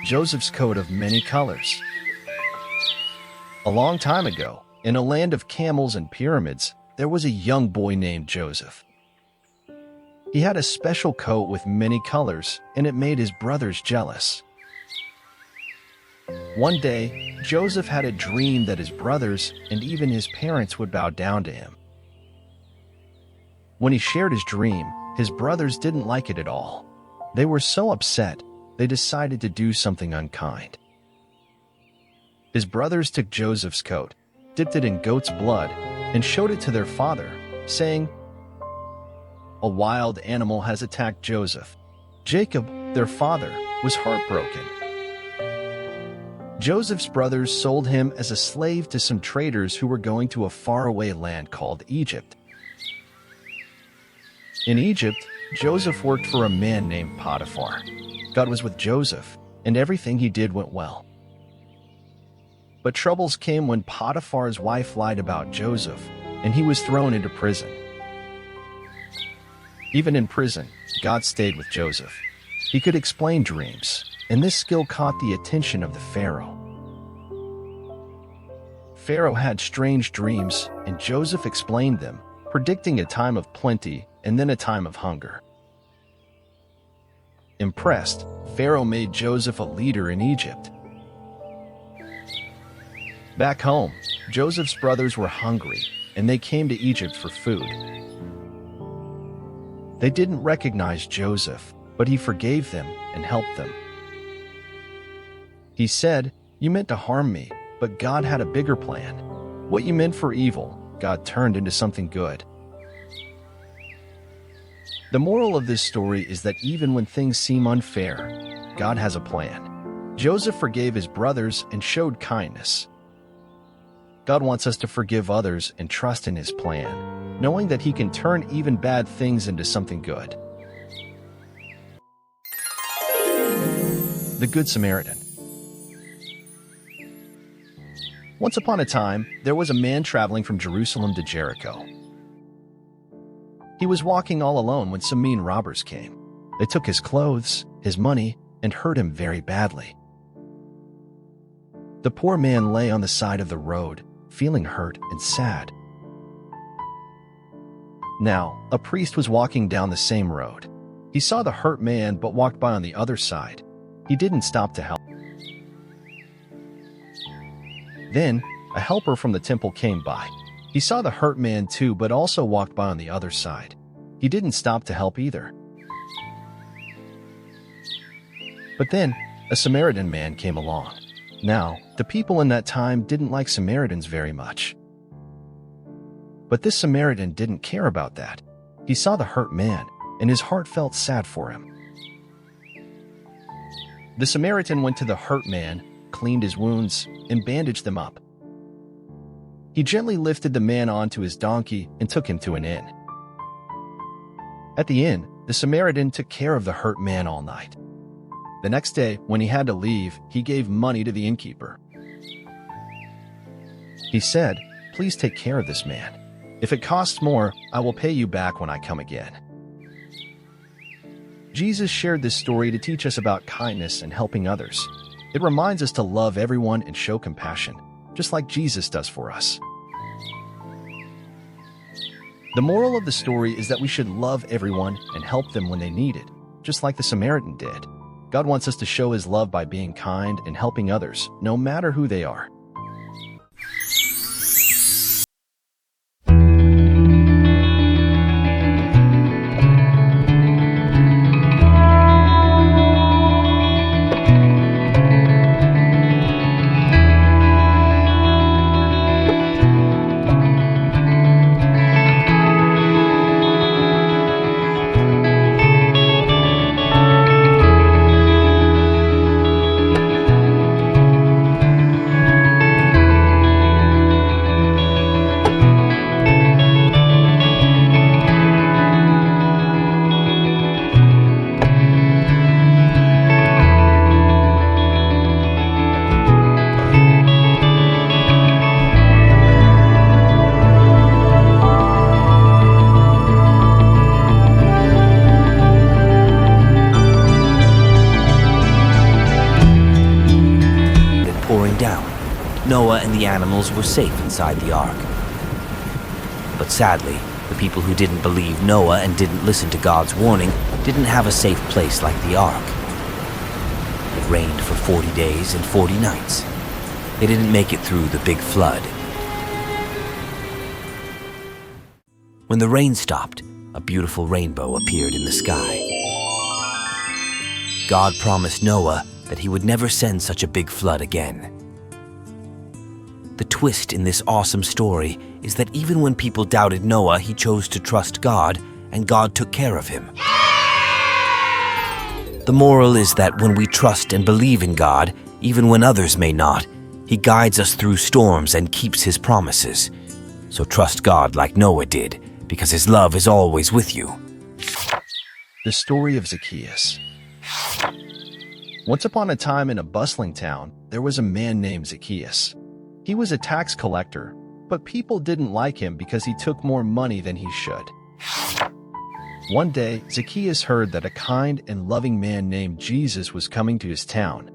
Joseph's coat of many colors. A long time ago, in a land of camels and pyramids, there was a young boy named Joseph. He had a special coat with many colors, and it made his brothers jealous. One day, Joseph had a dream that his brothers and even his parents would bow down to him. When he shared his dream, his brothers didn't like it at all. They were so upset, they decided to do something unkind. His brothers took Joseph's coat, dipped it in goat's blood, and showed it to their father, saying, "A wild animal has attacked Joseph." Jacob, their father, was heartbroken. Joseph's brothers sold him as a slave to some traders who were going to a faraway land called Egypt. In Egypt, Joseph worked for a man named Potiphar. God was with Joseph, and everything he did went well. But troubles came when Potiphar's wife lied about Joseph, and he was thrown into prison. Even in prison, God stayed with Joseph. He could explain dreams, and this skill caught the attention of the Pharaoh. Pharaoh had strange dreams, and Joseph explained them, predicting a time of plenty and then a time of hunger. Impressed, Pharaoh made Joseph a leader in Egypt. Back home, Joseph's brothers were hungry, and they came to Egypt for food. They didn't recognize Joseph, but he forgave them and helped them. He said, "You meant to harm me, but God had a bigger plan. What you meant for evil, God turned into something good." The moral of this story is that even when things seem unfair, God has a plan. Joseph forgave his brothers and showed kindness. God wants us to forgive others and trust in His plan, knowing that He can turn even bad things into something good. The Good Samaritan. Once upon a time, there was a man traveling from Jerusalem to Jericho. He was walking all alone when some mean robbers came. They took his clothes, his money, and hurt him very badly. The poor man lay on the side of the road, feeling hurt and sad. Now, a priest was walking down the same road. He saw the hurt man but walked by on the other side. He didn't stop to help. Then, a helper from the temple came by. He saw the hurt man too but also walked by on the other side. He didn't stop to help either. But then, a Samaritan man came along. Now, the people in that time didn't like Samaritans very much. But this Samaritan didn't care about that. He saw the hurt man, and his heart felt sad for him. The Samaritan went to the hurt man, cleaned his wounds, and bandaged them up. He gently lifted the man onto his donkey and took him to an inn. At the inn, the Samaritan took care of the hurt man all night. The next day, when he had to leave, he gave money to the innkeeper. He said, "Please take care of this man. If it costs more, I will pay you back when I come again." Jesus shared this story to teach us about kindness and helping others. It reminds us to love everyone and show compassion, just like Jesus does for us. The moral of the story is that we should love everyone and help them when they need it, just like the Samaritan did. God wants us to show His love by being kind and helping others, no matter who they are. animals were safe inside the ark. But sadly, the people who didn't believe Noah and didn't listen to God's warning didn't have a safe place like the ark. It rained for 40 days and 40 nights. They didn't make it through the big flood. When the rain stopped, a beautiful rainbow appeared in the sky. God promised Noah that he would never send such a big flood again. The twist in this awesome story is that even when people doubted Noah, he chose to trust God, and God took care of him. The moral is that when we trust and believe in God, even when others may not, He guides us through storms and keeps His promises. So trust God like Noah did, because His love is always with you. The story of Zacchaeus. Once upon a time in a bustling town, there was a man named Zacchaeus. He was a tax collector, but people didn't like him because he took more money than he should. One day, Zacchaeus heard that a kind and loving man named Jesus was coming to his town.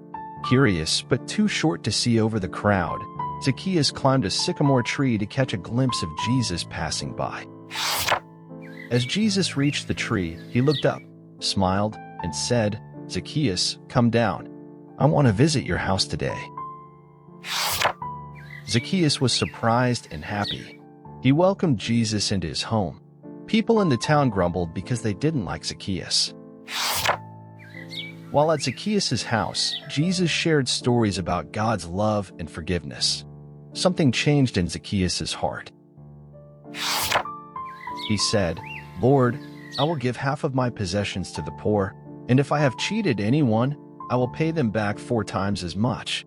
Curious, but too short to see over the crowd, Zacchaeus climbed a sycamore tree to catch a glimpse of Jesus passing by. As Jesus reached the tree, he looked up, smiled, and said, "Zacchaeus, come down. I want to visit your house today." Zacchaeus was surprised and happy. He welcomed Jesus into his home. People in the town grumbled because they didn't like Zacchaeus. While at Zacchaeus' house, Jesus shared stories about God's love and forgiveness. Something changed in Zacchaeus' heart. He said, "Lord, I will give half of my possessions to the poor, and if I have cheated anyone, I will pay them back 4 times as much."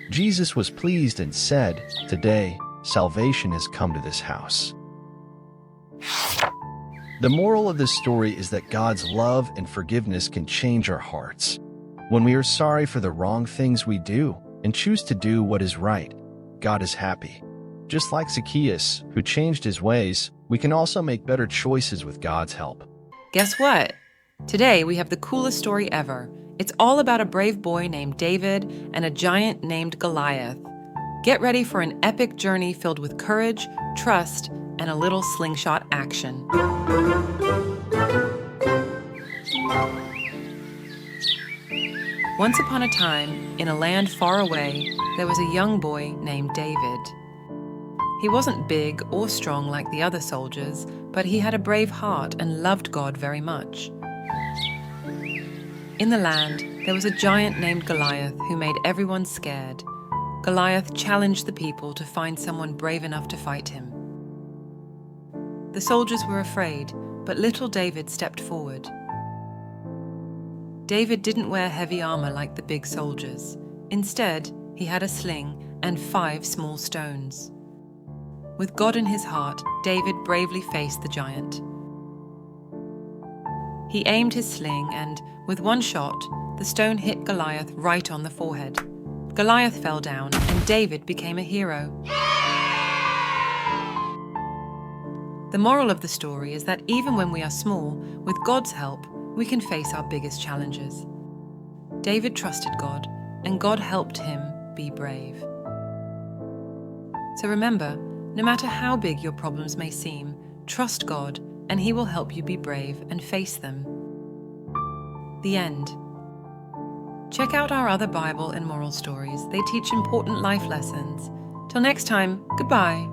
Jesus was pleased and said, "Today, salvation has come to this house." The moral of this story is that God's love and forgiveness can change our hearts. When we are sorry for the wrong things we do and choose to do what is right, God is happy. Just like Zacchaeus, who changed his ways, we can also make better choices with God's help. Guess what? Today we have the coolest story ever. It's all about a brave boy named David and a giant named Goliath. Get ready for an epic journey filled with courage, trust, and a little slingshot action. Once upon a time, in a land far away, there was a young boy named David. He wasn't big or strong like the other soldiers, but he had a brave heart and loved God very much. In the land, there was a giant named Goliath who made everyone scared. Goliath challenged the people to find someone brave enough to fight him. The soldiers were afraid, but little David stepped forward. David didn't wear heavy armor like the big soldiers. Instead, he had a sling and 5 small stones. With God in his heart, David bravely faced the giant. He aimed his sling and, with one shot, the stone hit Goliath right on the forehead. Goliath fell down and David became a hero. The moral of the story is that even when we are small, with God's help, we can face our biggest challenges. David trusted God, and God helped him be brave. So remember, no matter how big your problems may seem, trust God, and He will help you be brave and face them. The end. Check out our other Bible and moral stories. They teach important life lessons. Till next time, goodbye.